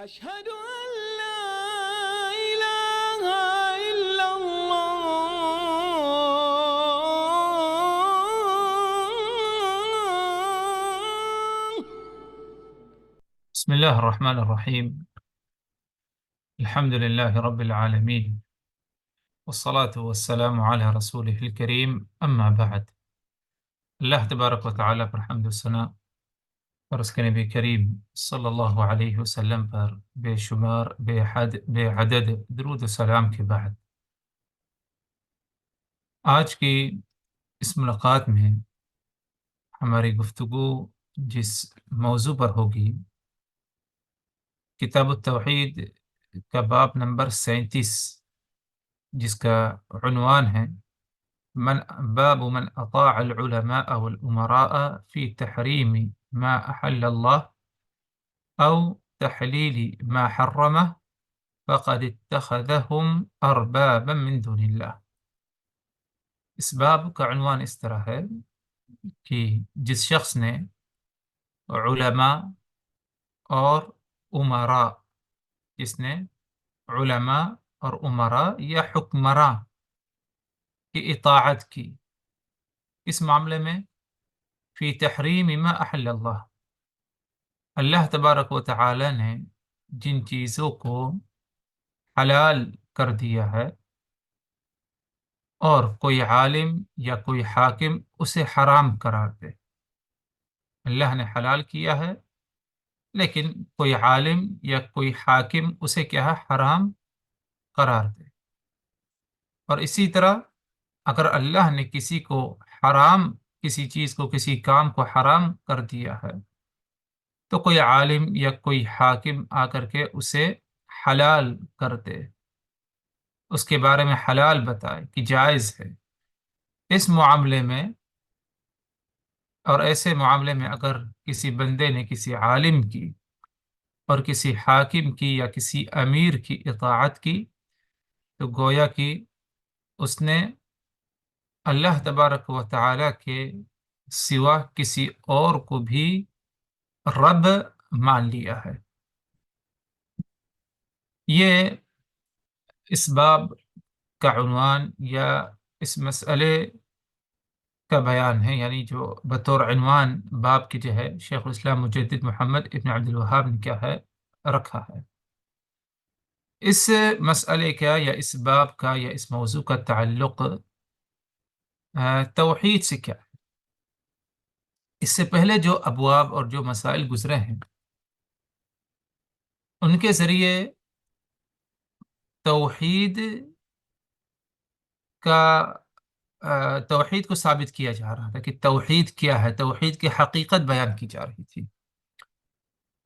أشهد أن لا إله إلا الله. بسم الله الرحمن الرحيم. الحمد لله رب العالمين، والصلاة والسلام على رسوله الكريم، أما بعد. اللہ تبارک و تعالیٰ پر حمد و ثنا اور اس کے نبی کریم صلی اللہ علیہ وسلم پر بے شمار بے عدد درود و سلام کے بعد، آج کی اس ملاقات میں ہماری گفتگو جس موضوع پر ہوگی، کتاب التوحید کا باب نمبر 37، جس کا عنوان ہے باب من اطاع العلماء والامراء في تحریم ما احل اللہ او تحلیل ما حرمه فقد اتخذهم اربابا من دون اللہ۔ اس باب کا عنوان اس طرح ہے کہ جس شخص نے علماء اور امراء، جس نے علماء اور امراء یا حکمراں کی اطاعت کی، اس معاملے میں فی تحریم ما احل اللہ، اللہ تبارک و تعالی نے جن چیزوں کو حلال کر دیا ہے اور کوئی عالم یا کوئی حاکم اسے حرام قرار دے۔ اللہ نے حلال کیا ہے لیکن کوئی عالم یا کوئی حاکم اسے کیا ہے، حرام قرار دے۔ اور اسی طرح اگر اللہ نے کسی کو حرام، کسی چیز کو، کسی کام کو حرام کر دیا ہے تو کوئی عالم یا کوئی حاکم آ کر کے اسے حلال کر دے، اس کے بارے میں حلال بتائے کہ جائز ہے۔ اس معاملے میں اور ایسے معاملے میں اگر کسی بندے نے کسی عالم کی اور کسی حاکم کی یا کسی امیر کی اطاعت کی تو گویا کہ اس نے اللہ تبارک و تعالی کے سوا کسی اور کو بھی رب مان لیا ہے۔ یہ اس باب کا عنوان یا اس مسئلے کا بیان ہے، یعنی جو بطور عنوان باب کی جو ہے شیخ الاسلام مجدد محمد ابن عبد الوہاب نے کیا ہے رکھا ہے۔ اس مسئلے کا یا اس باب کا یا اس موضوع کا تعلق توحید سے کیا ہے؟ اس سے پہلے جو ابواب اور جو مسائل گزرے ہیں ان کے ذریعے توحید کو ثابت کیا جا رہا تھا کہ توحید کیا ہے، توحید کی حقیقت بیان کی جا رہی تھی۔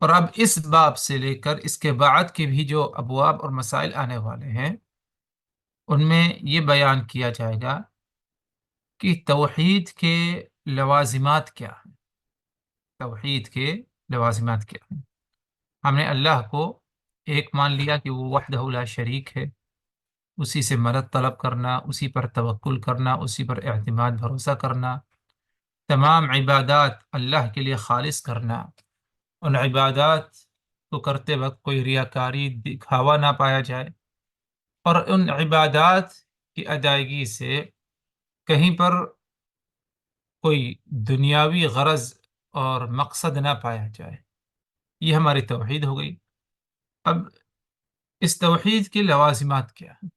اور اب اس باب سے لے کر اس کے بعد کے بھی جو ابواب اور مسائل آنے والے ہیں ان میں یہ بیان کیا جائے گا کہ توحید کے لوازمات کیا ہیں، توحید کے لوازمات کیا ہیں۔ ہم نے اللہ کو ایک مان لیا کہ وہ وحدہ لا شریک ہے، اسی سے مدد طلب کرنا، اسی پر توکل کرنا، اسی پر اعتماد بھروسہ کرنا، تمام عبادات اللہ کے لیے خالص کرنا، ان عبادات کو کرتے وقت کوئی ریاکاری، دکھاوا نہ پایا جائے، اور ان عبادات کی ادائیگی سے کہیں پر کوئی دنیاوی غرض اور مقصد نہ پایا جائے۔ یہ ہماری توحید ہو گئی۔ اب اس توحید کی لوازمات کیا ہیں؟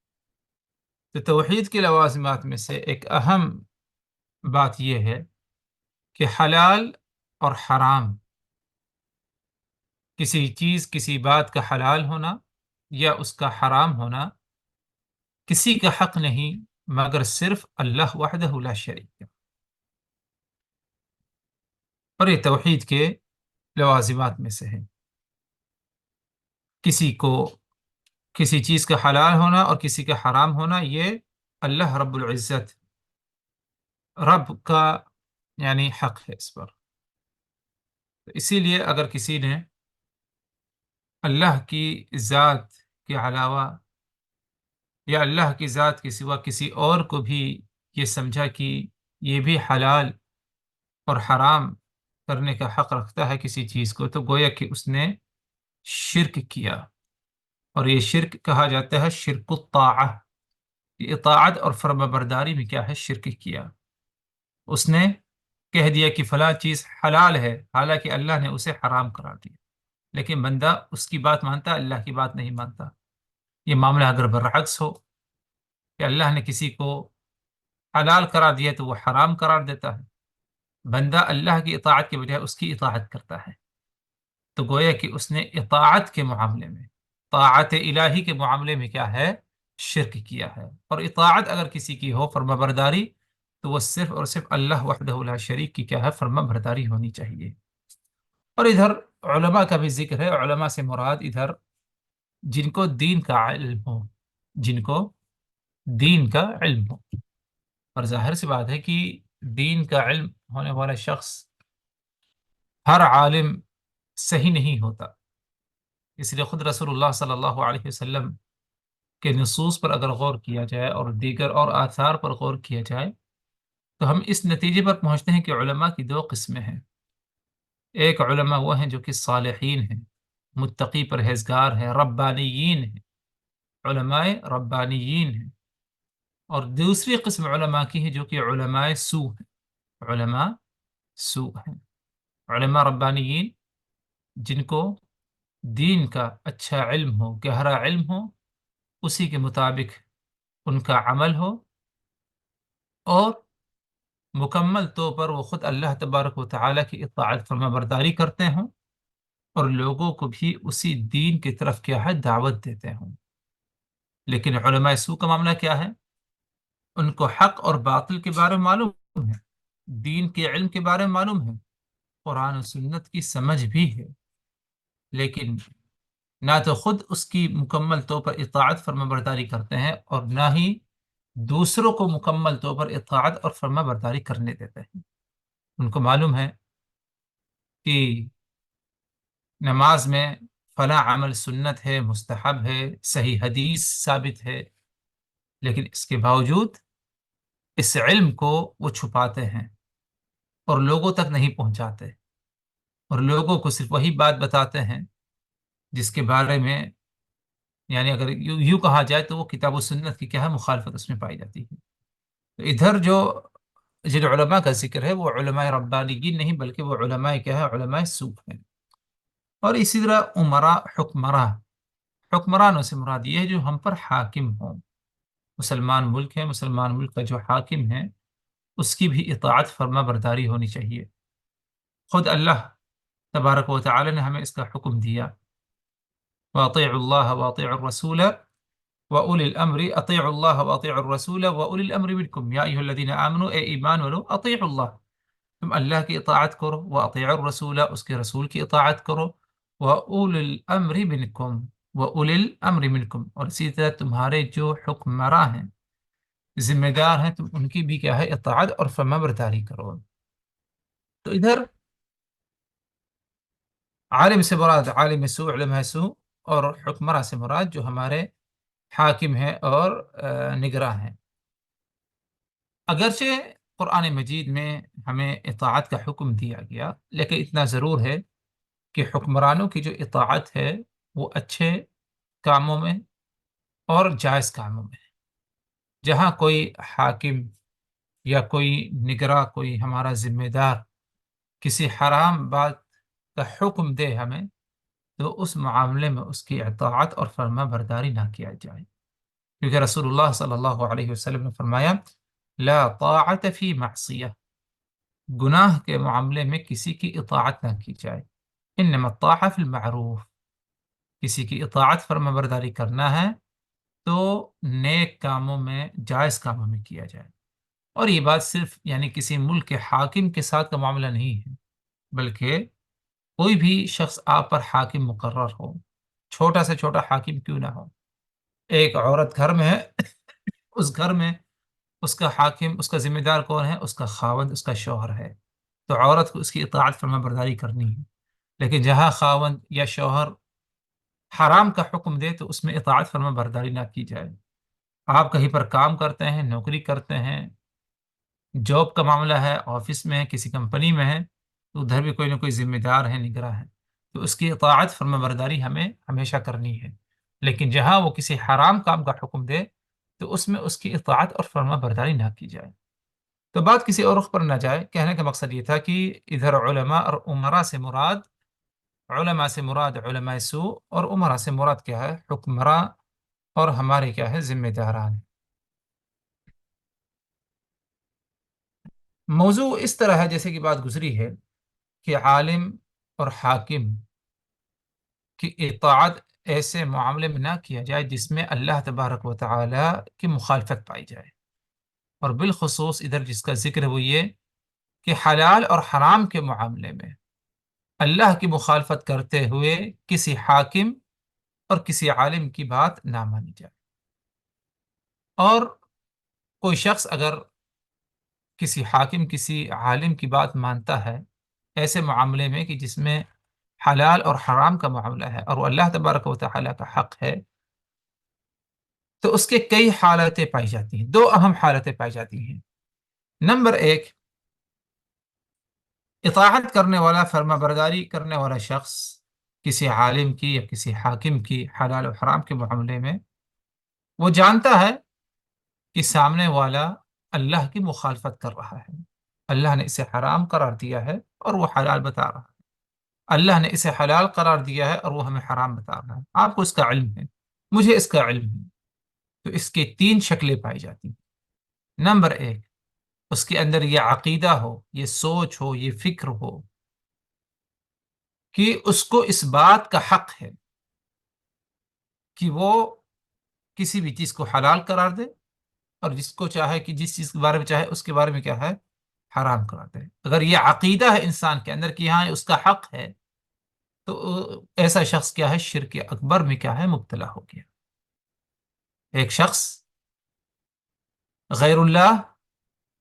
تو توحید کے لوازمات میں سے ایک اہم بات یہ ہے کہ حلال اور حرام، کسی چیز، کسی بات کا حلال ہونا یا اس کا حرام ہونا کسی کا حق نہیں مگر صرف اللہ وحدہ لا شریک۔ اور یہ توحید کے لوازمات میں سے ہے۔ کسی کو کسی چیز کا حلال ہونا اور کسی کا حرام ہونا، یہ اللہ رب العزت، رب کا یعنی حق ہے اس پر۔ اسی لیے اگر کسی نے اللہ کی ذات کے علاوہ یا اللہ کی ذات کے سوا کسی اور کو بھی یہ سمجھا کہ یہ بھی حلال اور حرام کرنے کا حق رکھتا ہے کسی چیز کو، تو گویا کہ اس نے شرک کیا، اور یہ شرک کہا جاتا ہے شرک الطاعہ، کہ اطاعت اور فرما برداری میں کیا ہے، شرک کیا۔ اس نے کہہ دیا کہ فلاں چیز حلال ہے، حالانکہ اللہ نے اسے حرام قرار دیا، لیکن بندہ اس کی بات مانتا، اللہ کی بات نہیں مانتا۔ یہ معاملہ اگر برعکس ہو کہ اللہ نے کسی کو حلال قرار دیا تو وہ حرام قرار دیتا ہے، بندہ اللہ کی اطاعت کے بجائے اس کی اطاعت کرتا ہے، تو گویا کہ اس نے اطاعت کے معاملے میں، طاعت الہی کے معاملے میں کیا ہے، شرک کیا ہے۔ اور اطاعت اگر کسی کی ہو، فرما برداری، تو وہ صرف اور صرف اللہ وحدہ لا شریک کی کیا ہے، فرما برداری ہونی چاہیے۔ اور ادھر علماء کا بھی ذکر ہے۔ علماء سے مراد ادھر جن کو دین کا علم ہو، جن کو دین کا علم ہو۔ اور ظاہر سی بات ہے کہ دین کا علم ہونے والا شخص، ہر عالم صحیح نہیں ہوتا، اس لیے خود رسول اللہ صلی اللہ علیہ وسلم کے نصوص پر اگر غور کیا جائے اور دیگر اور آثار پر غور کیا جائے تو ہم اس نتیجے پر پہنچتے ہیں کہ علماء کی دو قسمیں ہیں۔ ایک علماء وہ ہیں جو کہ صالحین ہیں، متقی پرہیزگار ہیں، ربانیین ہیں، علماء ربانیین ہیں۔ اور دوسری قسم علماء کی ہے جو کہ علماء سوء ہیں، علماء سوء ہیں۔ علماء ربانیین جن کو دین کا اچھا علم ہو، گہرا علم ہو، اسی کے مطابق ان کا عمل ہو، اور مکمل طور پر وہ خود اللہ تبارک و تعالیٰ کی اطاعت فرما برداری کرتے ہوں، اور لوگوں کو بھی اسی دین کی طرف کیا ہے، دعوت دیتے ہوں۔ لیکن علماء سوء کا معاملہ کیا ہے؟ ان کو حق اور باطل کے بارے میں معلوم ہے، دین کے علم کے بارے میں معلوم ہے، قرآن و سنت کی سمجھ بھی ہے، لیکن نہ تو خود اس کی مکمل طور پر اطاعت فرما برداری کرتے ہیں، اور نہ ہی دوسروں کو مکمل طور پر اطاعت اور فرما برداری کرنے دیتے ہیں۔ ان کو معلوم ہے کہ نماز میں فلاں عمل سنت ہے، مستحب ہے، صحیح حدیث ثابت ہے، لیکن اس کے باوجود اس علم کو وہ چھپاتے ہیں اور لوگوں تک نہیں پہنچاتے، اور لوگوں کو صرف وہی بات بتاتے ہیں جس کے بارے میں، یعنی اگر یوں کہا جائے تو وہ کتاب و سنت کی کیا ہے، مخالفت اس میں پائی جاتی ہے۔ تو ادھر جو جن علماء کا ذکر ہے وہ علماء ربانیین نہیں، بلکہ وہ علماء کیا ہے، علماء سوء ہیں۔ اور اسی طرح عمراء، حکمراں، حکمرانوں سے مراد یہ ہے جو ہم پر حاکم ہوں۔ مسلمان ملک ہے، مسلمان ملک کا جو حاکم ہے اس کی بھی اطاعت فرما برداری ہونی چاہیے۔ خود اللہ تبارک و تعالی نے ہمیں اس کا حکم دیا، وَأَطِيعُوا اللَّهَ وَأَطِيعُوا الرَّسُولَ وَأُولِي الْأَمْرِ، أَطِيعُوا اللَّهَ وَأَطِيعُوا الرَّسُولَ وَأُولِي الْأَمْرِ مِنْكُمْ يَا أَيُّهَا الَّذِينَ آمَنُوا، اے ایمان والو، اطیعوا اللہ، تم اللہ کی اطاعت کرو، وَأَطِيعُوا الرَّسُولَ، اس کے رسول کی اطاعت کرو، وَأُولِي الْأَمْرِ مِنْكُمْ، وَأُولِي الْأَمْرِ مِنْكُمْ، اور اسی طرح تمہارے جو حکمراں ہیں، ذمہ دار ہیں، تم ان کی بھی کیا ہے، اطاعت اور فرما برداری کرو۔ تو ادھر عالم سے مراد عالم سوء، علماء سوء، اور حکمراں سے مراد جو ہمارے حاکم ہیں اور نگراں ہیں۔ اگرچہ قرآن مجید میں ہمیں اطاعت کا حکم دیا گیا، لیکن اتنا ضرور ہے کہ حکمرانوں کی جو اطاعت ہے وہ اچھے کاموں میں اور جائز کاموں میں ہے۔ جہاں کوئی حاکم یا کوئی نگراں، کوئی ہمارا ذمہ دار کسی حرام بات کا حکم دے ہمیں، تو اس معاملے میں اس کی اطاعت اور فرما برداری نہ کیا جائے، کیونکہ رسول اللہ صلی اللہ علیہ وسلم نے فرمایا لا طاعت فی معصیہ، گناہ کے معاملے میں کسی کی اطاعت نہ کی جائے، انما الطاعہ فی المعروف، کسی کی اطاعت فرما برداری کرنا ہے تو نیک کاموں میں، جائز کاموں میں کیا جائے۔ اور یہ بات صرف یعنی کسی ملک کے حاکم کے ساتھ کا معاملہ نہیں ہے، بلکہ کوئی بھی شخص آپ پر حاکم مقرر ہو، چھوٹا سے چھوٹا حاکم کیوں نہ ہو۔ ایک عورت گھر میں ہے، اس گھر میں اس کا حاکم، اس کا ذمہ دار کون ہے؟ اس کا خاوند، اس کا شوہر ہے، تو عورت کو اس کی اطاعت فرما برداری کرنی ہے۔ لیکن جہاں خاوند یا شوہر حرام کا حکم دے تو اس میں اطاعت فرما برداری نہ کی جائے۔ آپ کہیں پر کام کرتے ہیں، نوکری کرتے ہیں، جاب کا معاملہ ہے، آفس میں ہے، کسی کمپنی میں ہے، تو ادھر بھی کوئی نہ کوئی ذمہ دار ہے، نگراں ہے۔ تو اس کی اطاعت فرما برداری ہمیں ہمیشہ کرنی ہے، لیکن جہاں وہ کسی حرام کام کا حکم دے تو اس میں اس کی اطاعت اور فرما برداری نہ کی جائے۔ تو بات کسی اور رخ پر نہ جائے، کہنے کا مقصد یہ تھا کہ ادھر علماء اور امراء سے مراد، علماء سے مراد علماء سوء، اور امراء سے مراد کیا ہے؟ حکمراں اور ہمارے کیا ہے؟ ذمہ داران۔ موضوع اس طرح ہے جیسے کہ بات گزری ہے کہ عالم اور حاکم کی اطاعت ایسے معاملے میں نہ کیا جائے جس میں اللہ تبارک و تعالی کی مخالفت پائی جائے، اور بالخصوص ادھر جس کا ذکر ہے وہ یہ کہ حلال اور حرام کے معاملے میں اللہ کی مخالفت کرتے ہوئے کسی حاکم اور کسی عالم کی بات نہ مانی جائے۔ اور کوئی شخص اگر کسی حاکم کسی عالم کی بات مانتا ہے ایسے معاملے میں کہ جس میں حلال اور حرام کا معاملہ ہے اور وہ اللہ تبارک و تعالی کا حق ہے، تو اس کے کئی حالتیں پائی جاتی ہیں، دو اہم حالتیں پائی جاتی ہیں۔ نمبر ایک، اطاعت کرنے والا، فرما برداری کرنے والا شخص کسی عالم کی یا کسی حاکم کی حلال و حرام کے معاملے میں وہ جانتا ہے کہ سامنے والا اللہ کی مخالفت کر رہا ہے، اللہ نے اسے حرام قرار دیا ہے اور وہ حلال بتا رہا ہے، اللہ نے اسے حلال قرار دیا ہے اور وہ ہمیں حرام بتا رہا ہے، آپ کو اس کا علم ہے، مجھے اس کا علم ہے۔ تو اس کے تین شکلیں پائی جاتی ہیں۔ نمبر ایک، اس کے اندر یہ عقیدہ ہو، یہ سوچ ہو، یہ فکر ہو کہ اس کو اس بات کا حق ہے کہ وہ کسی بھی چیز کو حلال قرار دے، اور جس کو چاہے کہ جس چیز کے بارے میں چاہے اس کے بارے میں کیا ہے؟ حرام قرار دے۔ اگر یہ عقیدہ ہے انسان کے اندر کہ ہاں اس کا حق ہے، تو ایسا شخص کیا ہے؟ شرک اکبر میں کیا ہے؟ مبتلا ہو گیا۔ ایک شخص غیر اللہ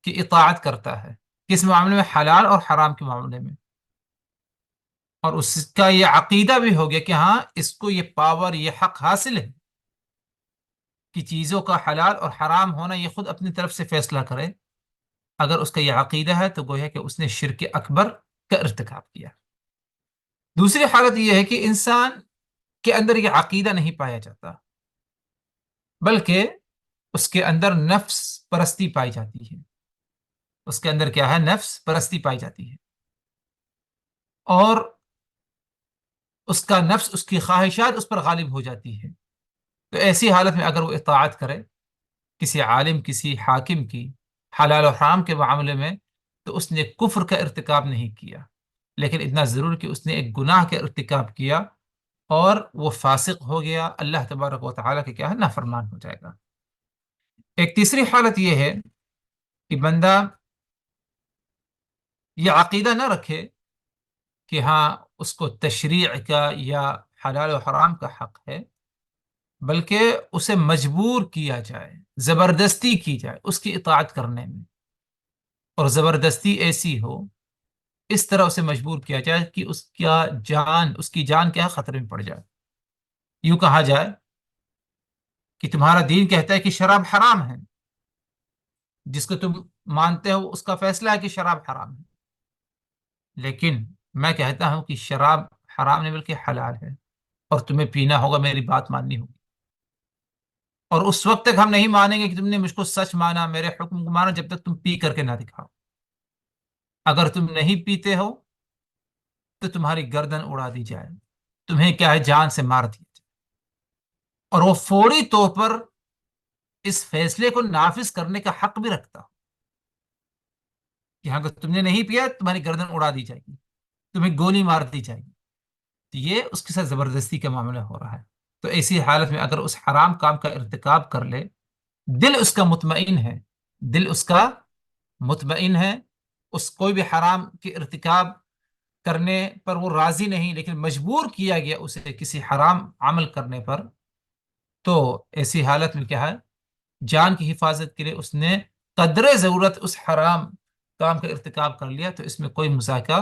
کی اطاعت کرتا ہے کس معاملے میں؟ حلال اور حرام کے معاملے میں، اور اس کا یہ عقیدہ بھی ہو گیا کہ ہاں اس کو یہ پاور، یہ حق حاصل ہے کہ چیزوں کا حلال اور حرام ہونا یہ خود اپنی طرف سے فیصلہ کرے۔ اگر اس کا یہ عقیدہ ہے تو گویا کہ اس نے شرک اکبر کا ارتکاب کیا۔ دوسری حالت یہ ہے کہ انسان کے اندر یہ عقیدہ نہیں پایا جاتا، بلکہ اس کے اندر نفس پرستی پائی جاتی ہے، اس کے اندر کیا ہے؟ نفس پرستی پائی جاتی ہے، اور اس کا نفس، اس کی خواہشات اس پر غالب ہو جاتی ہے۔ تو ایسی حالت میں اگر وہ اطاعت کرے کسی عالم، کسی حاکم کی حلال و حرام کے معاملے میں، تو اس نے کفر کا ارتکاب نہیں کیا، لیکن اتنا ضرور کہ اس نے ایک گناہ کا ارتکاب کیا اور وہ فاسق ہو گیا، اللہ تبارک و تعالیٰ کے کیا ہے؟ نافرمان ہو جائے گا۔ ایک تیسری حالت یہ ہے کہ بندہ یہ عقیدہ نہ رکھے کہ ہاں اس کو تشریع کا یا حلال و حرام کا حق ہے، بلکہ اسے مجبور کیا جائے، زبردستی کی جائے اس کی اطاعت کرنے میں، اور زبردستی ایسی ہو، اس طرح اسے مجبور کیا جائے کہ اس کی جان کیا خطرے میں پڑ جائے۔ یوں کہا جائے کہ تمہارا دین کہتا ہے کہ شراب حرام ہے، جس کو تم مانتے ہو اس کا فیصلہ ہے کہ شراب حرام ہے، لیکن میں کہتا ہوں کہ شراب حرام نہیں بلکہ حلال ہے، اور تمہیں پینا ہوگا، میری بات ماننی ہوگی، اور اس وقت تک ہم نہیں مانیں گے کہ تم نے مجھ کو سچ مانا، میرے حکم کو مانا، جب تک تم پی کر کے نہ دکھاؤ۔ اگر تم نہیں پیتے ہو تو تمہاری گردن اڑا دی جائے، تمہیں کیا ہے؟ جان سے مار دیا جائے، اور وہ فوری طور پر اس فیصلے کو نافذ کرنے کا حق بھی رکھتا ہو کہ ہاں اگر تم نے نہیں پیا تمہاری گردن اڑا دی جائے گی، تمہیں گولی مار دی جائے گی۔ تو یہ اس کے ساتھ زبردستی کا معاملہ ہو رہا ہے۔ تو ایسی حالت میں اگر اس حرام کام کا ارتکاب کر لے، دل اس کا مطمئن ہے، دل اس کا مطمئن ہے، اس کوئی بھی حرام کے ارتکاب کرنے پر وہ راضی نہیں، لیکن مجبور کیا گیا اسے کسی حرام عمل کرنے پر، تو ایسی حالت میں کیا ہے؟ جان کی حفاظت کے لیے اس نے قدر ضرورت اس حرام کام کا ارتکاب کر لیا، تو اس میں کوئی مذاکرہ،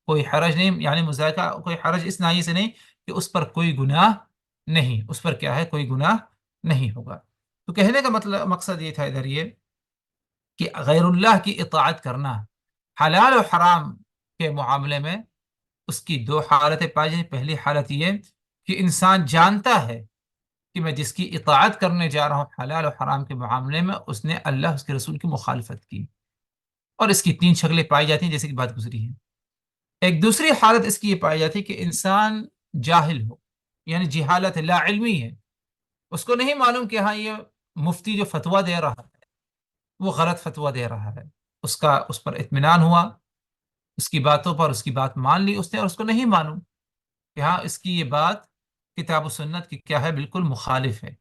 کوئی حرج نہیں، یعنی مذاکرہ کوئی حرج اس ناحیے سے نہیں کہ اس پر کوئی گناہ نہیں، اس پر کیا ہے؟ کوئی گناہ نہیں ہوگا۔ تو کہنے کا مقصد یہ تھا ادھر یہ کہ غیر اللہ کی اطاعت کرنا حلال و حرام کے معاملے میں اس کی دو حالتیں پائی جاتی ہیں۔ پہلی حالت یہ کہ انسان جانتا ہے کہ میں جس کی اطاعت کرنے جا رہا ہوں حلال و حرام کے معاملے میں، اس نے اللہ اس کے رسول کی مخالفت کی، اور اس کی تین شکلیں پائی جاتی ہیں جیسے کہ بات گزری ہے۔ ایک دوسری حالت اس کی یہ پائی جاتی ہے کہ انسان جاہل ہو، یعنی جہالت ہے، لا علمی ہے، اس کو نہیں معلوم کہ ہاں یہ مفتی جو فتویٰ دے رہا ہے وہ غلط فتویٰ دے رہا ہے، اس پر اطمینان ہوا، اس کی باتوں پر اس کی بات مان لی اس نے، اور اس کو نہیں معلوم کہ ہاں اس کی یہ بات کتاب و سنت کی کیا ہے، بالکل مخالف ہے،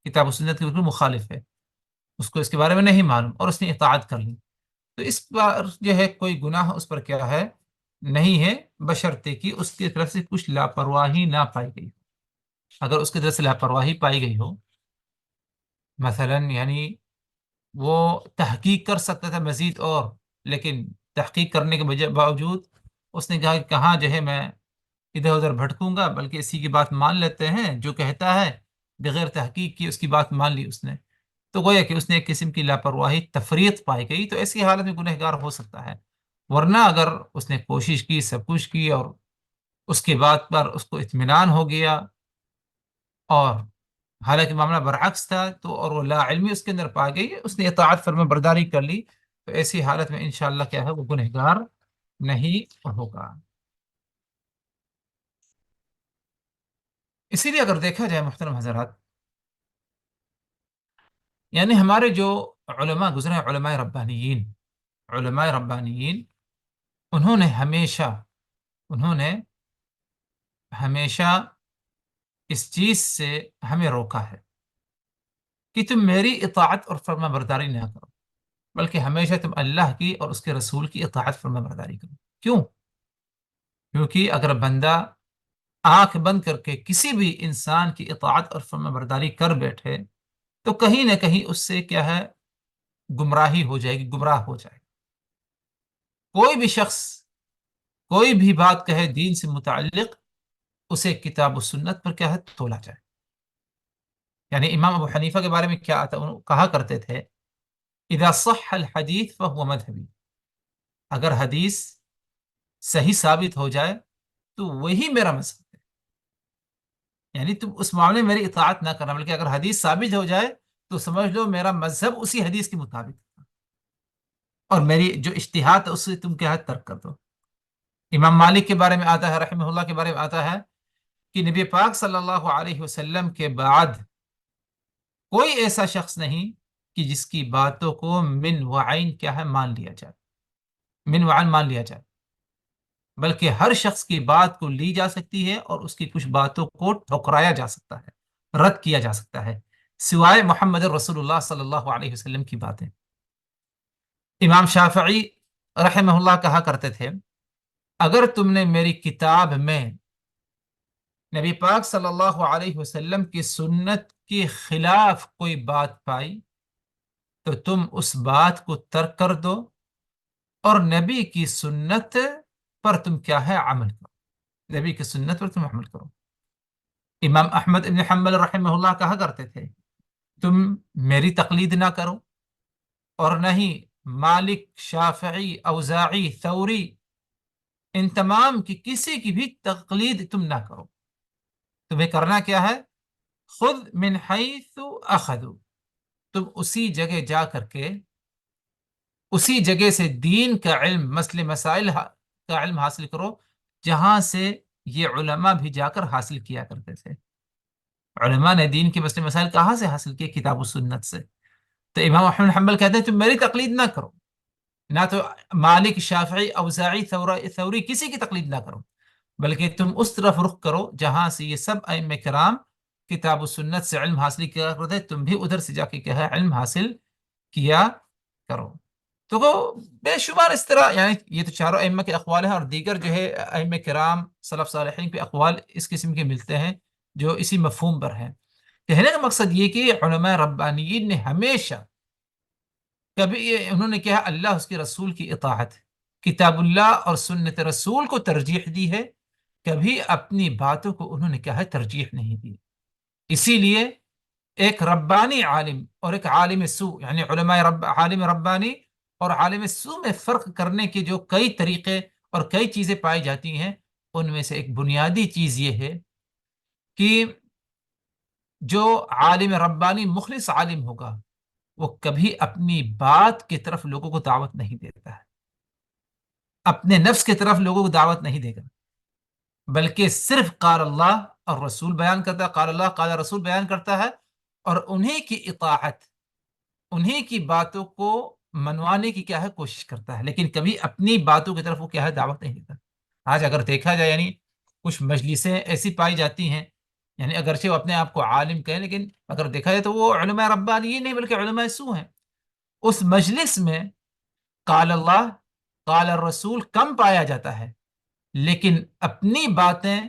کتاب و سنت کی بالکل مخالف ہے، اس کو اس کے بارے میں نہیں معلوم اور اس نے اطاعت کر لی، تو اس پر جو ہے کوئی گناہ اس پر کیا ہے، نہیں ہے، بشرطے کہ اس کی طرف سے کچھ لاپرواہی نہ پائی گئی۔ اگر اس کی طرف سے لاپرواہی پائی گئی ہو، مثلا یعنی وہ تحقیق کر سکتا تھا مزید اور، لیکن تحقیق کرنے کے باوجود اس نے کہا کہ کہاں جو ہے میں ادھر ادھر بھٹکوں گا، بلکہ اسی کی بات مان لیتے ہیں، جو کہتا ہے بغیر تحقیق کی اس کی بات مان لی اس نے، تو گویا کہ اس نے ایک قسم کی لاپرواہی، تفریط پائی گئی، تو ایسی حالت میں گنہگار ہو سکتا ہے۔ ورنہ اگر اس نے کوشش کی، سب کچھ کی، اور اس کے بعد پر اس کو اطمینان ہو گیا، اور حالانکہ معاملہ برعکس تھا، تو اور وہ لا علمی اس کے اندر پا گئی، اس نے اطاعت فرما برداری کر لی، تو ایسی حالت میں انشاءاللہ کیا ہے، وہ گنہگار نہیں ہوگا۔ اسی لیے اگر دیکھا جائے محترم حضرات، یعنی ہمارے جو علماء گزرے ہیں، علماء ربانیین، انہوں نے ہمیشہ اس چیز سے ہمیں روکا ہے کہ تم میری اطاعت اور فرما برداری نہ کرو، بلکہ ہمیشہ تم اللہ کی اور اس کے رسول کی اطاعت فرما برداری کرو۔ کیوں؟ کیونکہ اگر بندہ آنکھ بند کر کے کسی بھی انسان کی اطاعت اور فرما برداری کر بیٹھے، تو کہیں نہ کہیں اس سے کیا ہے، گمراہی ہو جائے گی، گمراہ ہو جائے گی۔ کوئی بھی شخص کوئی بھی بات کہے دین سے متعلق، اسے کتاب و سنت پر کیا ہے، تولا جائے۔ یعنی امام ابو حنیفہ کے بارے میں کیا آتا، کہا کرتے تھے اذا صح الحدیث فهو مذہبی، اگر حدیث صحیح ثابت ہو جائے تو وہی میرا مذہب ہے، یعنی تم اس معاملے میں میری اطاعت نہ کرنا، بلکہ اگر حدیث ثابت ہو جائے تو سمجھ لو میرا مذہب اسی حدیث کے مطابق ہے، اور میری جو اجتہاد ہے اس سے تم کیا ہے، ترک کر دو۔ امام مالک کے بارے میں آتا ہے، رحمہ اللہ کے بارے میں آتا ہے کہ نبی پاک صلی اللہ علیہ وسلم کے بعد کوئی ایسا شخص نہیں کہ جس کی باتوں کو من وعین کیا ہے، مان لیا جائے، من وعین مان لیا جائے، بلکہ ہر شخص کی بات کو لی جا سکتی ہے اور اس کی کچھ باتوں کو ٹھکرایا جا سکتا ہے، رد کیا جا سکتا ہے، سوائے محمد رسول اللہ صلی اللہ علیہ وسلم کی باتیں۔ امام شافعی رحمہ اللہ کہا کرتے تھے اگر تم نے میری کتاب میں نبی پاک صلی اللہ علیہ وسلم کی سنت کے خلاف کوئی بات پائی تو تم اس بات کو ترک کر دو اور نبی کی سنت پر تم کیا ہے، عمل کرو، نبی کی سنت پر تم عمل کرو۔ امام احمد بن حنبل رحمہ اللہ کہا کرتے تھے تم میری تقلید نہ کرو، اور نہ ہی مالک، شافعی، اوزاعی، ثوری، ان تمام کی کسی کی بھی تقلید تم نہ کرو، تمہیں کرنا کیا ہے، خود من حیث اخذوا، تم اسی جگہ جا کر کے اسی جگہ سے دین کا علم، مسئلے مسائل کا علم حاصل کرو جہاں سے یہ علماء بھی جا کر حاصل کیا کرتے تھے۔ علماء نے دین کے مسئلے مسائل کہاں سے حاصل کیے، کتاب و سنت سے۔ تو امام احمد بن حنبل کہتے ہیں تم میری تقلید نہ کرو، نہ تو مالک، شافعی، اوزاعی، ثوری کسی کی تقلید نہ کرو، بلکہ تم اس طرف رخ کرو جہاں سے یہ سب ائمہ کرام کتاب و سنت سے علم حاصل کیا کرتے، تم بھی ادھر سے جا کے کیا ہے، علم حاصل کیا کرو۔ تو وہ بے شمار اس طرح، یعنی یہ تو چاروں ائمہ کے اقوال ہیں، اور دیگر جو ہے ائمہ کرام سلف صالحین کے اقوال اس قسم کے ملتے ہیں جو اسی مفہوم پر ہیں۔ کہنے کا مقصد یہ کہ علماء ربانیین نے ہمیشہ کبھی انہوں نے کیا، اللہ اس کے رسول کی اطاعت، کتاب اللہ اور سنت رسول کو ترجیح دی ہے، کبھی اپنی باتوں کو انہوں نے کیا ہے، ترجیح نہیں دی۔ اسی لیے ایک ربانی عالم اور ایک عالم سو، یعنی عالم ربانی اور عالم سو میں فرق کرنے کے جو کئی طریقے اور کئی چیزیں پائی جاتی ہیں، ان میں سے ایک بنیادی چیز یہ ہے کہ جو عالم ربانی مخلص عالم ہوگا وہ کبھی اپنی بات کی طرف لوگوں کو دعوت نہیں دیتا ہے، اپنے نفس کی طرف لوگوں کو دعوت نہیں دے گا، بلکہ صرف قال اللہ اور رسول بیان کرتا ہے، قال اللہ قال رسول بیان کرتا ہے، اور انہی کی اطاعت، انہی کی باتوں کو منوانے کی کیا ہے کوشش کرتا ہے، لیکن کبھی اپنی باتوں کی طرف وہ کیا ہے دعوت نہیں دیتا۔ آج اگر دیکھا جائے یعنی کچھ مجلسیں ایسی پائی جاتی ہیں، یعنی اگرچہ وہ اپنے آپ کو عالم کہیں لیکن اگر دیکھا جائے تو وہ علماء ربانی نہیں بلکہ علماء سو ہیں۔ اس مجلس میں قال اللہ قال الرسول کم پایا جاتا ہے، لیکن اپنی باتیں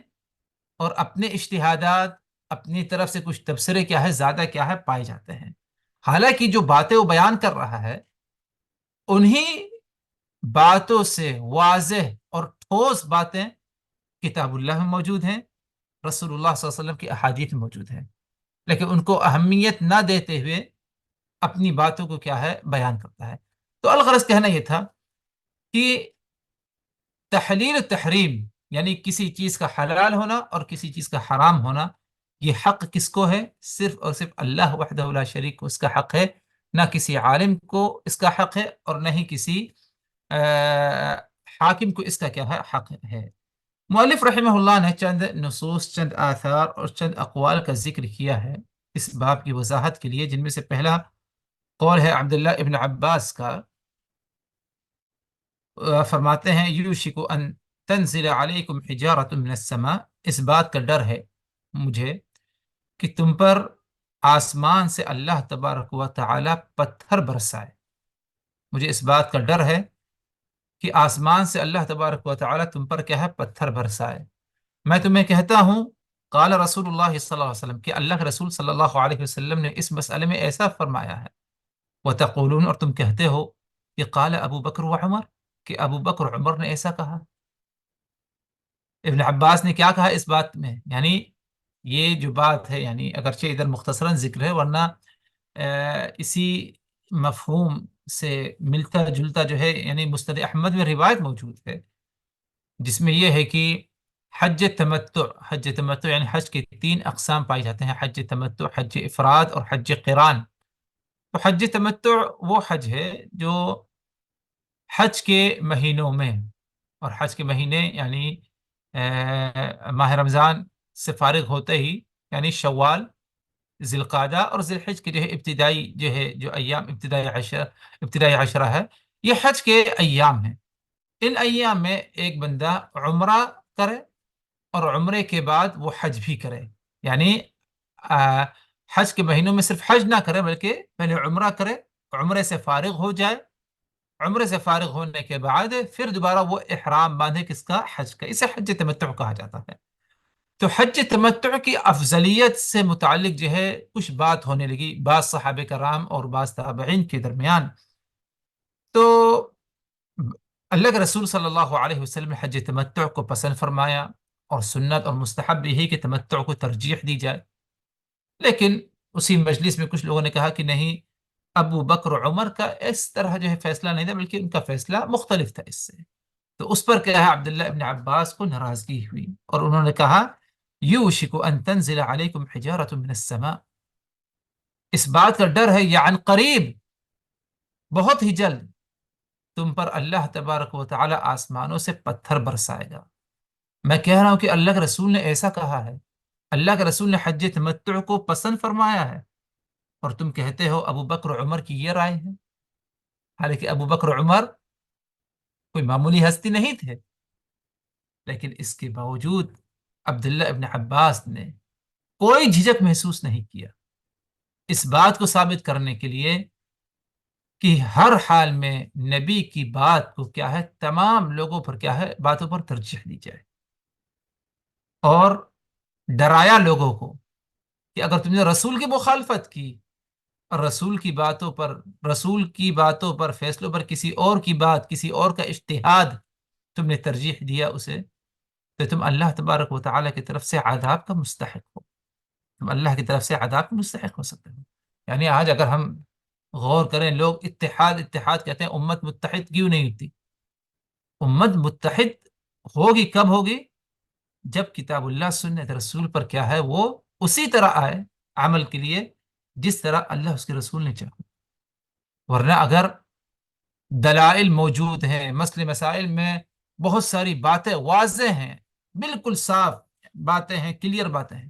اور اپنے اجتہادات، اپنی طرف سے کچھ تبصرے کیا ہے زیادہ کیا ہے پائے جاتے ہیں، حالانکہ جو باتیں وہ بیان کر رہا ہے انہی باتوں سے واضح اور ٹھوس باتیں کتاب اللہ میں موجود ہیں، رسول اللہ صلی اللہ علیہ وسلم کی احادیث میں موجود ہیں، لیکن ان کو اہمیت نہ دیتے ہوئے اپنی باتوں کو کیا ہے بیان کرتا ہے۔ تو الغرض کہنا یہ تھا کہ تحلیل و تحریم یعنی کسی چیز کا حلال ہونا اور کسی چیز کا حرام ہونا، یہ حق کس کو ہے؟ صرف اور صرف اللہ وحدہ لا شریک کو اس کا حق ہے، نہ کسی عالم کو اس کا حق ہے اور نہ ہی کسی حاکم کو اس کا کیا ہے حق ہے۔ مؤلف رحمہ اللہ نے چند نصوص، چند آثار اور چند اقوال کا ذکر کیا ہے اس باب کی وضاحت کے لیے، جن میں سے پہلا قول ہے عبداللہ ابن عباس کا، فرماتے ہیں یوشک ان تنزل علیکم حجارۃ من السماء، اس بات کا ڈر ہے مجھے کہ تم پر آسمان سے اللہ تبارک و تعالی پتھر برسائے، مجھے اس بات کا ڈر ہے کہ آسمان سے اللہ تبارک و تعالی تم پر کیا ہے پتھر برسائے۔ میں تمہیں کہتا ہوں قال رسول اللہ صلی اللہ علیہ وسلم کہ اللہ کے رسول صلی اللہ علیہ وسلم نے اس مسئلے میں ایسا فرمایا ہے، وتقولون اور تم کہتے ہو کہ قال ابو بکر و عمر کہ ابو بکر عمر نے ایسا کہا۔ ابن عباس نے کیا کہا اس بات میں؟ یعنی یہ جو بات ہے، یعنی اگرچہ ادھر مختصراً ذکر ہے ورنہ اسی مفہوم سے ملتا جلتا جو ہے یعنی مسند احمد میں روایت موجود ہے جس میں یہ ہے کہ حج تمتع یعنی حج کے 3 اقسام پائی جاتے ہیں، حج تمتع، حج افراد اور حج قران۔ تو حج تمتع وہ حج ہے جو حج کے مہینوں میں، اور حج کے مہینے یعنی ماہ رمضان سے فارغ ہوتے ہی یعنی شوال، ذی القعدہ اور ذی الحج کے جو ہے ابتدائی جو ایام ابتدائی عشرہ ہے، یہ حج کے ایام ہیں۔ ان ایام میں ایک بندہ عمرہ کرے اور عمرے کے بعد وہ حج بھی کرے، یعنی حج کے مہینوں میں صرف حج نہ کرے بلکہ پہلے عمرہ کرے، عمرے سے فارغ ہو جائے، عمرے سے فارغ ہونے کے بعد پھر دوبارہ وہ احرام باندھے کس کا؟ حج کا، اسے حج تمتع کہا جاتا ہے۔ تو حج تمتع کی افضلیت سے متعلق جو ہے کچھ بات ہونے لگی بعض صحابہ کرام اور بعض تابعین کے درمیان۔ تو اللہ کے رسول صلی اللہ علیہ وسلم نے حج تمتع کو پسند فرمایا، اور سنت اور مستحب یہی کہ تمتع کو ترجیح دی جائے، لیکن اسی مجلس میں کچھ لوگوں نے کہا کہ نہیں، ابو بکر و عمر کا اس طرح جو ہے فیصلہ نہیں تھا بلکہ ان کا فیصلہ مختلف تھا اس سے۔ تو اس پر کیا ہے عبداللہ ابن عباس کو ناراضگی ہوئی اور انہوں نے کہا یوشک ان تنزل علیکم حجارۃ من السماء، اس بات کا ڈر ہے یا عن قریب، بہت ہی جلد تم پر اللہ تبارک و تعالی آسمانوں سے پتھر برسائے گا۔ میں کہہ رہا ہوں کہ اللہ کے رسول نے ایسا کہا ہے، اللہ کے رسول نے حج تمتع کو پسند فرمایا ہے، اور تم کہتے ہو ابو بکر و عمر کی یہ رائے ہے، حالانکہ ابو بکر و عمر کوئی معمولی ہستی نہیں تھے، لیکن اس کے باوجود عبداللہ ابن عباس نے کوئی جھجک محسوس نہیں کیا اس بات کو ثابت کرنے کے لیے کہ ہر حال میں نبی کی بات کو کیا ہے تمام لوگوں پر کیا ہے باتوں پر ترجیح دی جائے، اور ڈرایا لوگوں کو کہ اگر تم نے رسول کی مخالفت کی اور رسول کی باتوں پر فیصلوں پر کسی اور کی بات، کسی اور کا اجتہاد تم نے ترجیح دیا اسے، تو تم اللہ تبارک و تعالیٰ کی طرف سے عذاب کا مستحق ہو، تم اللہ کی طرف سے عذاب کا مستحق ہو سکتے ہو۔ یعنی آج اگر ہم غور کریں، لوگ اتحاد کہتے ہیں، امت متحد کیوں نہیں ہوتی؟ امت متحد ہوگی کب ہوگی؟ جب کتاب اللہ سنت رسول پر کیا ہے وہ اسی طرح آئے عمل کے لیے جس طرح اللہ اس کے رسول نے چاہا. ورنہ اگر دلائل موجود ہیں، مسئلے مسائل میں بہت ساری باتیں واضح ہیں، بالکل صاف باتیں ہیں، کلیئر باتیں ہیں،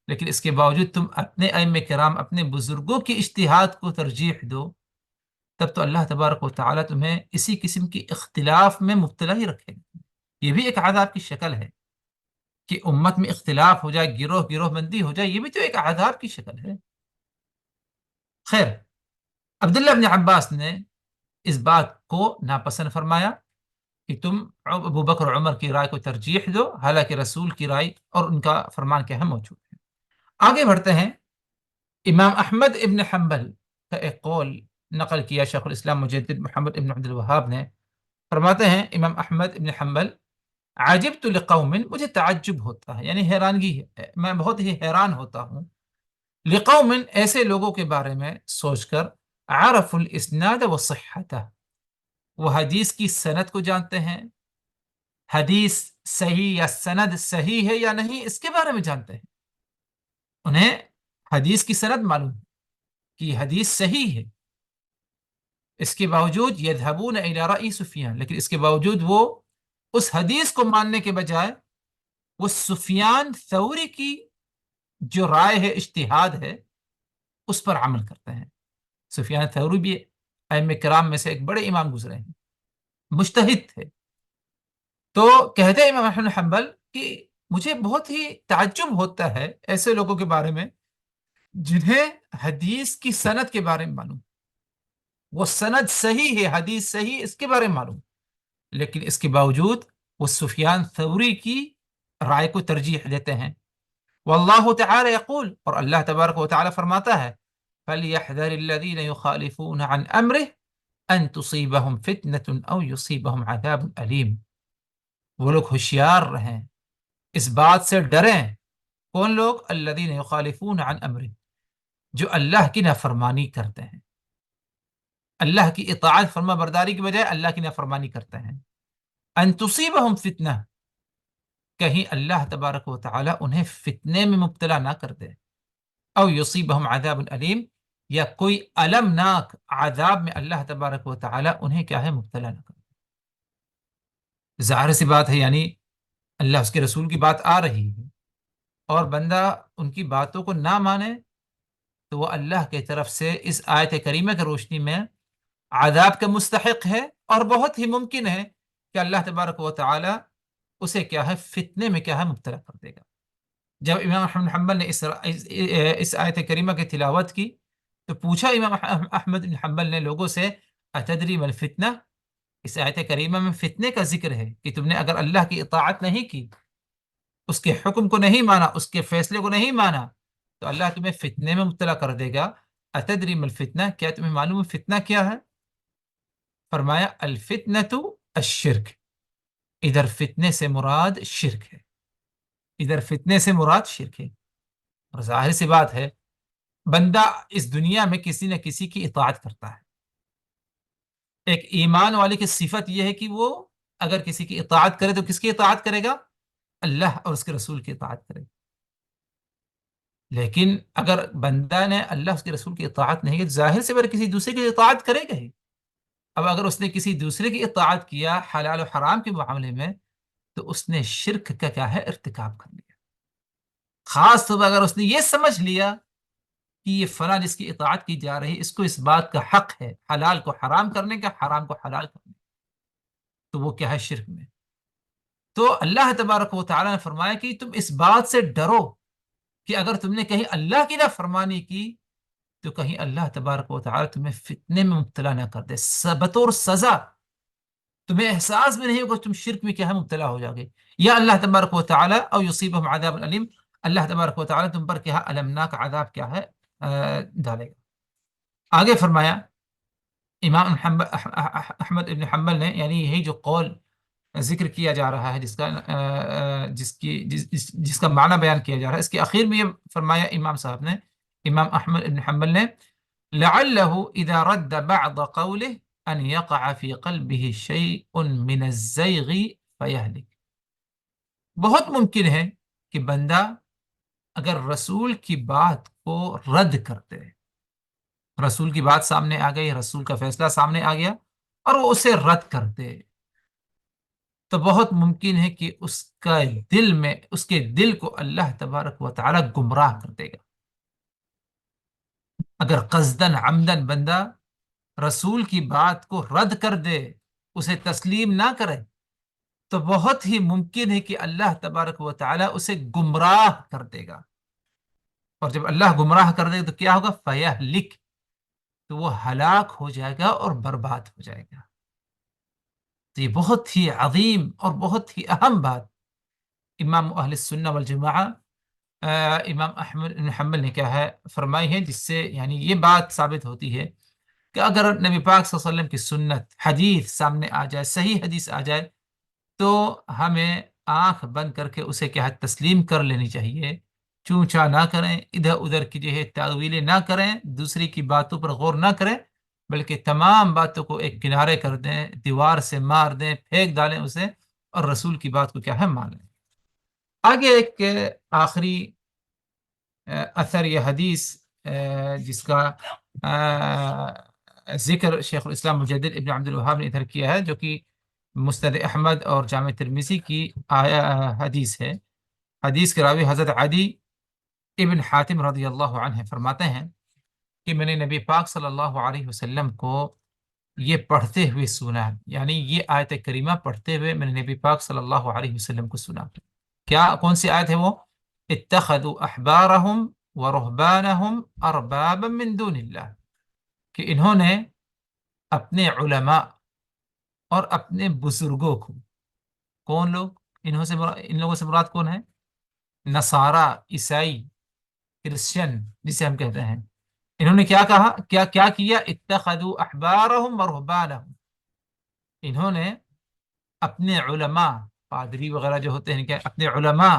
لیکن اس کے باوجود تم اپنے ائمہ کرام، اپنے بزرگوں کی اجتہاد کو ترجیح دو، تب تو اللہ تبارک و تعالیٰ تمہیں اسی قسم کی اختلاف میں مبتلا ہی رکھے گا. یہ بھی ایک عذاب کی شکل ہے کہ امت میں اختلاف ہو جائے، گروہ گروہ بندی ہو جائے، یہ بھی تو ایک عذاب کی شکل ہے. خیر، عبداللہ بن عباس نے اس بات کو ناپسند فرمایا کہ تم ابو بکر اور عمر کی رائے کو ترجیح دو، حالانکہ رسول کی رائے اور ان کا فرمان کیا ہے موجود ہے. آگے بڑھتے ہیں. امام احمد ابن حنبل کا ایک قول نقل کیا شیخ الاسلام مجدد محمد ابن عبد الوہاب نے. فرماتے ہیں امام احمد ابن حنبل، عجبت لقوم، مجھے تعجب ہوتا ہے، یعنی حیرانگی ہے، میں بہت ہی حیران ہوتا ہوں، لقوم، ایسے لوگوں کے بارے میں سوچ کر، عرف الاسناد وصحتہ، وہ حدیث کی سند کو جانتے ہیں، حدیث صحیح یا سند صحیح ہے یا نہیں اس کے بارے میں جانتے ہیں. انہیں حدیث کی سند معلوم ہے کہ حدیث صحیح ہے، اس کے باوجود یذهبون الی رأی سفیان، لیکن اس کے باوجود وہ اس حدیث کو ماننے کے بجائے وہ سفیان ثوری کی جو رائے ہے، اجتہاد ہے، اس پر عمل کرتے ہیں. سفیان ثوری بھی ائمہ کرام میں سے ایک بڑے امام گزرے ہیں، مجتہد تھے. تو کہتے ہیں امام احمد بن حنبل کہ مجھے بہت ہی تعجب ہوتا ہے ایسے لوگوں کے بارے میں جنہیں حدیث کی سند کے بارے میں معلوم، وہ سند صحیح ہے، حدیث صحیح، اس کے بارے میں معلوم، لیکن اس کے باوجود وہ سفیان ثوری کی رائے کو ترجیح دیتے ہیں. واللہ تعالی یقول، اور اللہ تبارک و تعالی فرماتا ہے، فَلْيَحْذَرِ الَّذِينَ يُخَالِفُونَ عَنْ أَمْرِهِ أَن تُصِيبَهُمْ فِتْنَةٌ أَوْ يُصِيبَهُمْ عَذَابٌ أَلِيمٌ. وہ لوگ ہوشیار رہیں، اس بات سے ڈریں. کون لوگ؟ الذین یخالفون عن امرہ، جو اللہ کی نافرمانی کرتے ہیں، اللہ کی اطاعت فرما برداری کی بجائے اللہ کی نافرمانی کرتے ہیں. ان تصیبہم فتنہ، کہیں اللہ تبارک و تعالی انہیں فتنے میں مبتلا نہ کر دے. او یصیبہم عذاب علیم، یا کوئی المناک عذاب میں اللہ تبارک و تعالی انہیں کیا ہے مبتلا نہ کر دے. ظاہر سی بات ہے، یعنی اللہ اس کے رسول کی بات آ رہی ہے اور بندہ ان کی باتوں کو نہ مانے تو وہ اللہ کی طرف سے اس آیت کریمہ کی روشنی میں عذاب کا مستحق ہے، اور بہت ہی ممکن ہے کہ اللہ تبارک و تعالی اسے کیا ہے فتنے میں کیا ہے مبتلا کر دے گا. جب امام احمد بن حنبل نے اس آیت کریمہ کی تلاوت کی تو پوچھا امام احمد بن حنبل نے لوگوں سے، اتدری ما الفتنہ، اس آیت کریمہ میں فتنے کا ذکر ہے کہ تم نے اگر اللہ کی اطاعت نہیں کی، اس کے حکم کو نہیں مانا، اس کے فیصلے کو نہیں مانا، تو اللہ تمہیں فتنے میں مبتلا کر دے گا. اتدری ما الفتنہ، کیا تمہیں معلوم ہے فتنہ کیا ہے؟ فرمایا الفتنۃ الشرک، ادھر فتنے سے مراد شرک ہے، ادھر فتنے سے مراد شرک ہے. اور ظاہر سی بات ہے، بندہ اس دنیا میں کسی نہ کسی کی اطاعت کرتا ہے. ایک ایمان والے کی صفت یہ ہے کہ وہ اگر کسی کی اطاعت کرے تو کس کی اطاعت کرے گا؟ اللہ اور اس کے رسول کی اطاعت کرے گا. لیکن اگر بندہ نے اللہ اس کے رسول کی اطاعت نہیں کی تو ظاہر سے کسی دوسرے کی اطاعت کرے گا ہی. اب اگر اس نے کسی دوسرے کی اطاعت کیا حلال و حرام کے معاملے میں تو اس نے شرک کا کیا ہے ارتکاب کر لیا. خاص طور پر اگر اس نے یہ سمجھ لیا کہ یہ فلاں جس کی اطاعت کی جا رہی ہے اس کو اس بات کا حق ہے حلال کو حرام کرنے کا، حرام کو حلال کرنے کا، تو وہ کیا ہے شرک میں. تو اللہ تبارک و تعالیٰ نے فرمایا کہ تم اس بات سے ڈرو کہ اگر تم نے کہیں اللہ کی نافرمانی کی تو کہیں اللہ تبارک و تعالیٰ تمہیں فتنے میں مبتلا نہ کر دے، بطور سزا تمہیں احساس بھی نہیں ہوگا تم شرک میں کیا ہے مبتلا ہو جاؤ گے، یا اللہ تبارک و تعالیٰ او یصیبہم عذاب علیم، اللہ تبارک و تعالیٰ تم پر کیا المناک عذاب کیا ہے ڈالے گا. آگے فرمایا امام احمد ابن حنبل نے، یعنی یہی جو قول ذکر کیا جا رہا ہے جس کا معنی بیان کیا جا رہا ہے، اس کے اخیر میں یہ فرمایا امام صاحب نے، امام احمد ابن حنبل نے، لعلہ اذا رد بعض قوله ان يقع في قلبه شيء من الزيغ فيهلك. بہت ممکن ہے کہ بندہ اگر رسول کی بات کو رد کر دے، رسول کی بات سامنے آ گئی، رسول کا فیصلہ سامنے آ گیا اور وہ اسے رد کر دے، تو بہت ممکن ہے کہ اس کے دل کو اللہ تبارک و تعالی گمراہ کر دے گا۔ اگر قصدن عمدن بندہ رسول کی بات کو رد کر دے، اسے تسلیم نہ کرے، تو بہت ہی ممکن ہے کہ اللہ تبارک و تعالی اسے گمراہ کر دے گا، اور جب اللہ گمراہ کر دے گا تو کیا ہوگا؟ فَيَهْلِكْ، تو وہ ہلاک ہو جائے گا اور برباد ہو جائے گا۔ تو یہ بہت ہی عظیم اور بہت ہی اہم بات امام اہل السنہ والجماعہ امام احمد بن حنبل نے کیا ہے فرمائی ہے، جس سے یعنی یہ بات ثابت ہوتی ہے کہ اگر نبی پاک صلی اللہ علیہ وسلم کی سنت حدیث سامنے آ جائے، صحیح حدیث آ جائے، تو ہمیں آنکھ بند کر کے اسے کیا ہے تسلیم کر لینی چاہیے، چوں چاں نہ کریں، ادھر ادھر کی جو ہے تاویلیں نہ کریں، دوسری کی باتوں پر غور نہ کریں، بلکہ تمام باتوں کو ایک کنارے کر دیں، دیوار سے مار دیں، پھینک ڈالیں اسے، اور رسول کی بات کو کیا ہے مان لیں۔ آگے ایک آخری اثر یا حدیث جس کا ذکر شیخ الاسلام مجدد ابن عبد الوہاب نے ادھر کیا ہے، جو کہ مسند احمد اور جامع ترمذی کی حدیث ہے۔ حدیث کے راوی حضرت عدی ابن حاتم رضی اللہ عنہ فرماتے ہیں کہ میں نے نبی پاک صلی اللہ علیہ وسلم کو یہ پڑھتے ہوئے سنا، یعنی یہ آیت کریمہ پڑھتے ہوئے میں نے نبی پاک صلی اللہ علیہ وسلم کو سنا۔ کون سی آیت ہے وہ؟ اتخذوا احبارهم ورهبانهم اربابا من دون اللہ، کہ انہوں نے اپنے علماء اور اپنے بزرگوں کو، کون لوگ؟ ان لوگوں سے مراد کون ہے؟ نصارہ، عیسائی، کرسچن جسے ہم کہتے ہیں، انہوں نے کیا کہا، کیا کیا؟ اتخذوا احبارهم ورهبانهم، انہوں نے اپنے علماء، پادری وغیرہ جو ہوتے ہیں، کیا اپنے علماء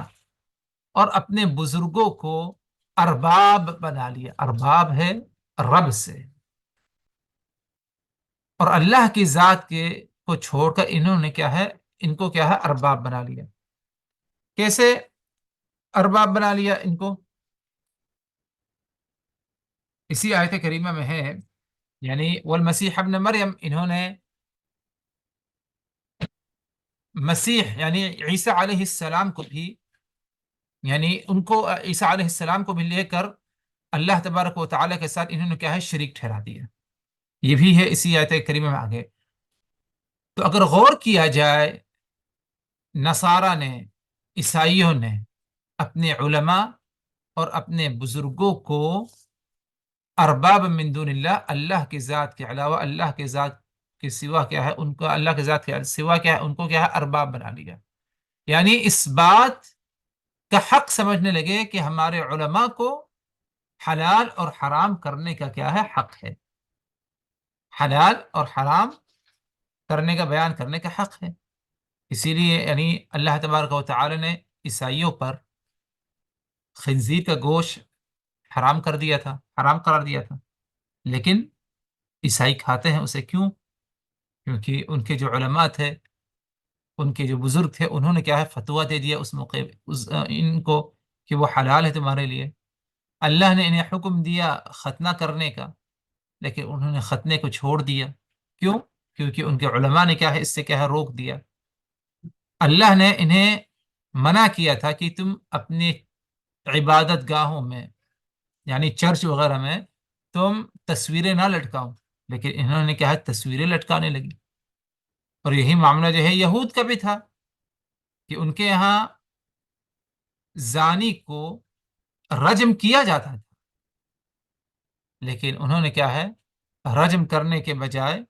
اور اپنے بزرگوں کو ارباب بنا لیا۔ ارباب ہے رب سے، اور اللہ کی ذات کو چھوڑ کر انہوں نے کیا ہے، ان کو کیا ہے ارباب بنا لیا۔ کیسے ارباب بنا لیا ان کو؟ اسی آیت کریمہ میں ہے، یعنی والمسیح ابن مریم، انہوں نے مسیح یعنی عیسیٰ علیہ السلام کو بھی، یعنی ان کو عیسیٰ علیہ السلام کو بھی لے کر اللہ تبارک و تعالیٰ کے ساتھ انہوں نے کیا ہے شریک ٹھہرا دیا۔ یہ بھی ہے اسی آیت کریمہ میں آگے۔ تو اگر غور کیا جائے، نصارہ نے، عیسائیوں نے اپنے علماء اور اپنے بزرگوں کو ارباب من دون اللہ، اللہ کی ذات کے علاوہ، اللہ کے ذات کے سوا کیا ہے ان کا، اللہ کے ذات کے سوا کیا ہے ان کو کیا ہے ارباب بنا لیا، یعنی اس بات کا حق سمجھنے لگے کہ ہمارے علماء کو حلال اور حرام کرنے کا کیا ہے حق ہے، حلال اور حرام کرنے کا، بیان کرنے کا حق ہے۔ اسی لیے یعنی اللہ تبارک و تعالی نے عیسائیوں پر خنزیر کا گوشت حرام کر دیا تھا، حرام قرار دیا تھا، لیکن عیسائی کھاتے ہیں اسے۔ کیوں؟ کیونکہ ان کے جو علماء تھے، ان کے جو بزرگ تھے، انہوں نے کیا ہے فتویٰ دے دیا اس موقع ان کو کہ وہ حلال ہے تمہارے لیے۔ اللہ نے انہیں حکم دیا ختنہ کرنے کا، لیکن انہوں نے ختنے کو چھوڑ دیا۔ کیوں؟ کیونکہ ان کے علماء نے کیا ہے اس سے کیا ہے روک دیا۔ اللہ نے انہیں منع کیا تھا کہ تم اپنے عبادت گاہوں میں، یعنی چرچ وغیرہ میں، تم تصویریں نہ لٹکاؤ، لیکن انہوں نے کیا ہے تصویریں لٹکانے لگی۔ اور یہی معاملہ جو ہے یہود کا بھی تھا، کہ ان کے یہاں زانی کو رجم کیا جاتا تھا، لیکن انہوں نے کیا ہے رجم کرنے کے بجائے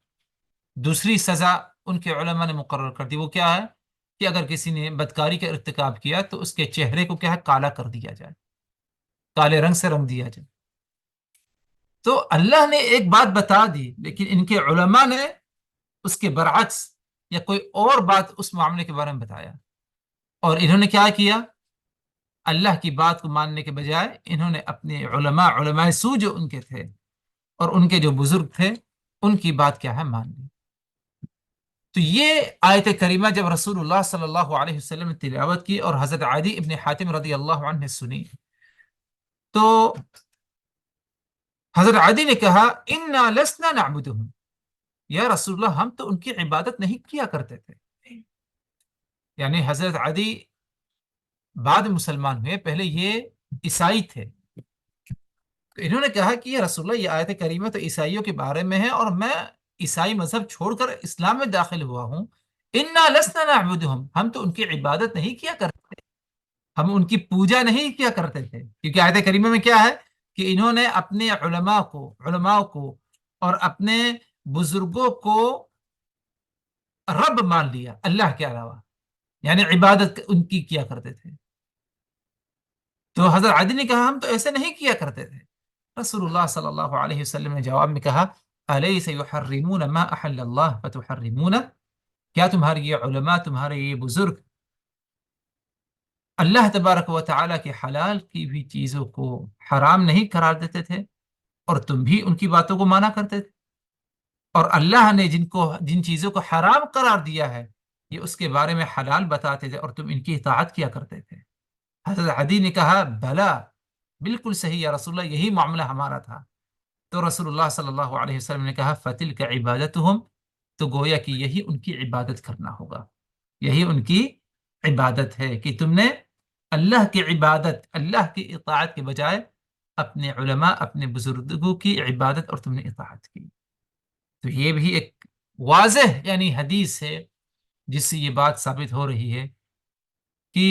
دوسری سزا ان کے علماء نے مقرر کر دی۔ وہ کیا ہے کہ اگر کسی نے بدکاری کا ارتکاب کیا تو اس کے چہرے کو کیا ہے کالا کر دیا جائے، کالے رنگ سے رنگ دیا جائے۔ تو اللہ نے ایک بات بتا دی، لیکن ان کے علماء نے اس کے برعکس یا کوئی اور بات اس معاملے کے بارے میں بتایا، اور انہوں نے کیا کیا؟ اللہ کی بات کو ماننے کے بجائے انہوں نے اپنے علماء سو جو ان کے تھے اور ان کے جو بزرگ تھے، ان کی بات کیا ہے مان لی۔ تو یہ آیت کریمہ جب رسول اللہ صلی اللہ علیہ وسلم نے تلاوت کی اور حضرت عدی ابن حاتم رضی اللہ عنہ نے سنی، تو حضرت عدی نے کہا انا لسنا نعبدهم، یا رسول اللہ ہم تو ان کی عبادت نہیں کیا کرتے تھے. یعنی حضرت عدی بعد مسلمان ہوئے، پہلے یہ عیسائی تھے. تو انہوں نے کہا کہ یہ رسول اللہ، یہ آیت کریمہ تو عیسائیوں کے بارے میں ہے اور میں عیسائی مذہب چھوڑ کر اسلام میں داخل ہوا ہوں. انا لسنا نعبدهم، ہم تو ان کی عبادت نہیں کیا کرتے، ہم ان کی پوجا نہیں کیا کرتے تھے. کیونکہ آیت کریمہ میں کیا ہے کہ انہوں نے اپنے علماء کو اور اپنے بزرگوں کو رب مان لیا اللہ کے علاوہ، یعنی عبادت ان کی کیا کرتے تھے. تو حضرت عدی نے کہا ہم تو ایسے نہیں کیا کرتے تھے. رسول اللہ صلی اللہ علیہ وسلم نے جواب میں کہا الیس یحرمون ما احل اللہ فتحرمون، کیا تمہارے یہ علماء، تمہارے یہ بزرگ اللہ تبارک و تعالیٰ کے حلال کی بھی چیزوں کو حرام نہیں قرار دیتے تھے اور تم بھی ان کی باتوں کو مانا کرتے تھے؟ اور اللہ نے جن چیزوں کو حرام قرار دیا ہے یہ اس کے بارے میں حلال بتاتے تھے اور تم ان کی اطاعت کیا کرتے تھے. حضرت عدی نے کہا بلا، بالکل صحیح یا رسول اللہ، یہی معاملہ ہمارا تھا. تو رسول اللہ صلی اللہ علیہ وسلم نے کہا فتلک عبادتہم، تو گویا کہ یہی ان کی عبادت کرنا ہوگا، یہی ان کی عبادت ہے کہ تم نے اللہ کی عبادت، اللہ کی اطاعت کے بجائے اپنے علماء، اپنے بزرگوں کی عبادت اور تم نے اطاعت کی. تو یہ بھی ایک واضح یعنی حدیث ہے جس سے یہ بات ثابت ہو رہی ہے کہ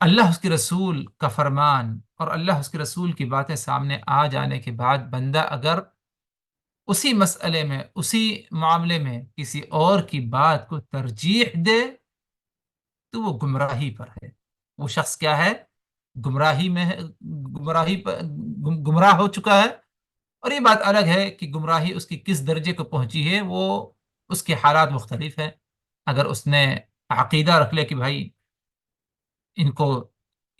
اللہ اس کے رسول کا فرمان اور اللہ اس کے رسول کی باتیں سامنے آ جانے کے بعد بندہ اگر اسی مسئلے میں، اسی معاملے میں کسی اور کی بات کو ترجیح دے تو وہ گمراہی پر ہے. وہ شخص کیا ہے؟ گمراہی میں ہے، گمراہی پر گمراہ ہو چکا ہے. اور یہ بات الگ ہے کہ گمراہی اس کی کس درجے کو پہنچی ہے، وہ اس کے حالات مختلف ہیں. اگر اس نے عقیدہ رکھ لے کہ بھائی ان کو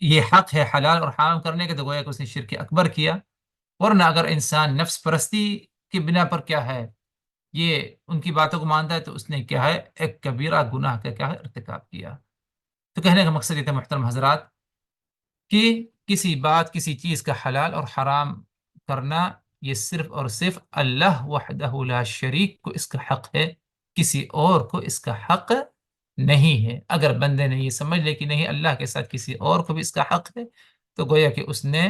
یہ حق ہے حلال اور حرام کرنے کے، تو گویا کہ اس نے شرک اکبر کیا. ورنہ اگر انسان نفس پرستی کی بنا پر کیا ہے یہ ان کی باتوں کو مانتا ہے تو اس نے کیا ہے ایک کبیرہ گناہ کا کیا ہے ارتکاب کیا. تو کہنے کا مقصد یہ تھا محترم حضرات کہ کسی بات، کسی چیز کا حلال اور حرام کرنا یہ صرف اور صرف اللہ وحدہ لا شریک کو اس کا حق ہے، کسی اور کو اس کا حق نہیں ہے. اگر بندے نے یہ سمجھ لے کہ نہیں اللہ کے ساتھ کسی اور کو بھی اس کا حق ہے، تو گویا کہ اس نے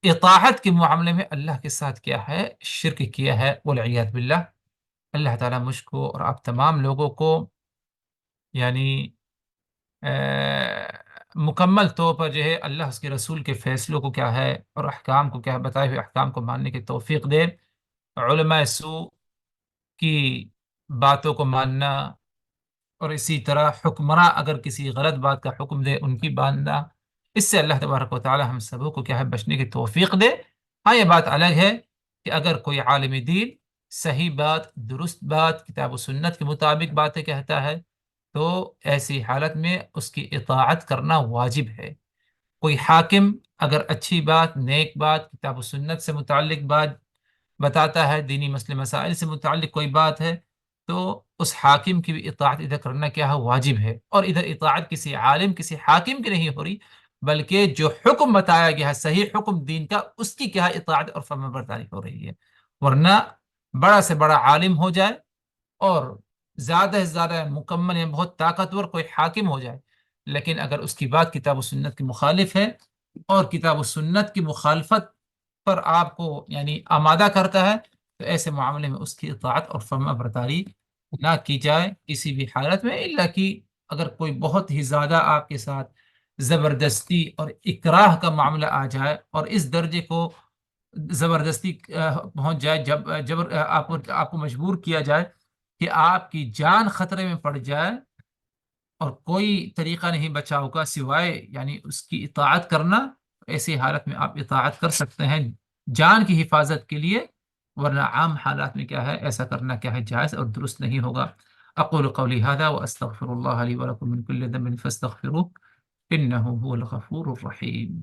اطاعت کے معاملے میں اللہ کے ساتھ کیا ہے شرک کیا ہے والعیاذ باللہ. اللہ تعالیٰ مجھ کو اور آپ تمام لوگوں کو یعنی مکمل طور پر جو ہے اللہ اس کے رسول کے فیصلوں کو کیا ہے اور احکام کو کیا ہے بتائے ہوئے احکام کو ماننے کی توفیق دے. علماء سوء کی باتوں کو ماننا اور اسی طرح حکمراں اگر کسی غلط بات کا حکم دے ان کی ماننا، اس سے اللہ تبارک و تعالی ہم سبوں کو کیا ہے بچنے کی توفیق دے. ہاں یہ بات الگ ہے کہ اگر کوئی عالم دین صحیح بات، درست بات، کتاب و سنت کے مطابق باتیں کہتا ہے تو ایسی حالت میں اس کی اطاعت کرنا واجب ہے. کوئی حاکم اگر اچھی بات، نیک بات، کتاب و سنت سے متعلق بات بتاتا ہے، دینی مسئلے مسائل سے متعلق کوئی بات ہے، تو اس حاکم کی بھی اطاعت ادھر کرنا کیا ہے واجب ہے. اور ادھر اطاعت کسی عالم، کسی حاکم کی نہیں ہو رہی، بلکہ جو حکم بتایا گیا ہے صحیح حکم دین کا، اس کی کیا ہے اطاعت اور فرمان برداری ہو رہی ہے. ورنہ بڑا سے بڑا عالم ہو جائے اور زیادہ سے زیادہ مکمل یا بہت طاقتور کوئی حاکم ہو جائے، لیکن اگر اس کی بات کتاب و سنت کے مخالف ہے اور کتاب و سنت کی مخالفت پر آپ کو یعنی آمادہ کرتا ہے، تو ایسے معاملے میں اس کی اطاعت اور فرما برداری نہ کی جائے کسی بھی حالت میں، الا کہ اگر کوئی بہت ہی زیادہ آپ کے ساتھ زبردستی اور اکراہ کا معاملہ آ جائے اور اس درجے کو زبردستی پہنچ جائے، جب جبر آپ کو مجبور کیا جائے کہ آپ کی جان خطرے میں پڑ جائے اور کوئی طریقہ نہیں بچاؤ کا سوائے یعنی اس کی اطاعت کرنا، ایسی حالت میں آپ اطاعت کر سکتے ہیں جان کی حفاظت کے لیے. ورنہ عام حالات میں کیا ہے ایسا کرنا کیا ہے جائز اور درست نہیں ہوگا. اقول قولی هذا واستغفر الله لي ولكم من كل ذنب فاستغفروه انه هو الغفور الرحيم.